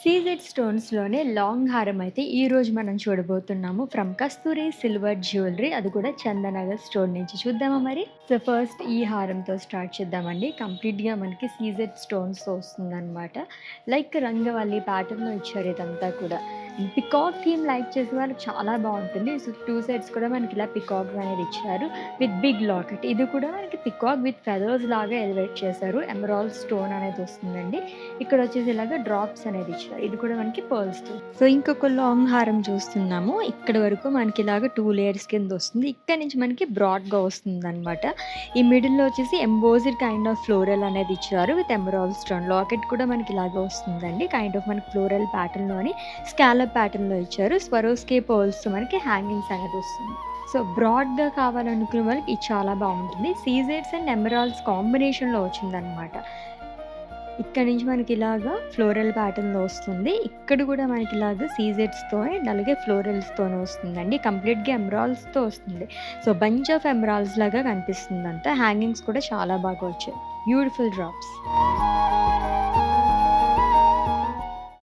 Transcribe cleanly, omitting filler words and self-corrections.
CZ స్టోన్స్‌లోనే long హారం అయితే ఈరోజు మనం చూడబోతున్నాము. ఫ్రమ్ కస్తూరి సిల్వర్ జ్యువెలరీ, అది కూడా చందనగర్ స్టోర్ నుంచి. చూద్దామా మరి? సో, ఫస్ట్ ఈ హారంతో స్టార్ట్ చేద్దామండి. కంప్లీట్‌గా మనకి సీజెడ్ స్టోన్స్‌తో వస్తుందనమాట. లైక్ రంగవల్లి ప్యాటర్న్‌లో ఇచ్చారు ఇదంతా కూడా. పికాక్ థీమ్ లైక్ చేసే వాళ్ళకి చాలా బావుంటుంది. సో, 2 సైడ్స్ కూడా మనకి ఇలా పికాక్స్ అనేది ఇచ్చారు విత్ బిగ్ లాకెట్. ఇది కూడా మనకి పికాక్ విత్ ఫెదర్స్ లాగా ఎలివేట్ చేశారు. ఎమరాల్డ్ స్టోన్ అనేది వస్తుందండి. ఇక్కడ వచ్చేసి ఇలాగ డ్రాప్స్ అనేది ఇచ్చారు. ఇది కూడా మనకి పర్ల్స్‌తో. సో, ఇంకొక లాంగ్ హారం చూస్తున్నాము. ఇక్కడి వరకు మనకి ఇలాగ 2 లేయర్స్ కింద వస్తుంది. ఇక్కడ నుంచి మనకి బ్రాడ్‌గా వస్తుందనమాట. ఈ మిడిల్‌లో వచ్చేసి ఎంబోస్డ్ కైండ్ ఆఫ్ ఫ్లోరల్ అనేది ఇచ్చారు విత్ ఎమరాల్డ్ స్టోన్. లాకెట్ కూడా మనకి ఇలాగే వస్తుందండి. కైండ్ ఆఫ్ మనకి ఫ్లోరల్ ప్యాటర్న్‌లోని స్కాలప్ ప్యాటర్న్‌లో ఇచ్చారు. స్వరోస్కే పర్ల్స్‌తో మనకి హ్యాంగింగ్స్ అనేది వస్తుంది. సో, బ్రాడ్‌గా కావాలనుకునే వాళ్ళకి ఇది చాలా బావుంటుంది. సీజెడ్స్ అండ్ ఎమరాల్డ్స్ కాంబినేషన్‌లో వచ్చిందనమాట. ఇక్కడ నుంచి మనకి ఇలాగా ఫ్లోరల్ ప్యాటర్న్‌లో వస్తుంది. ఇక్కడ కూడా మనకి ఇలాగా సీజెడ్స్‌తో అండ్ అలాగే ఫ్లోరల్స్‌తోనే వస్తుందండి. కంప్లీట్‌గా ఎమరాల్డ్స్‌తో వస్తుంది. సో, బంచ్ ఆఫ్ ఎమరాల్డ్స్ లాగా కనిపిస్తుందంతా. హ్యాంగింగ్స్ కూడా చాలా బాగా వచ్చాయి. Beautiful drops.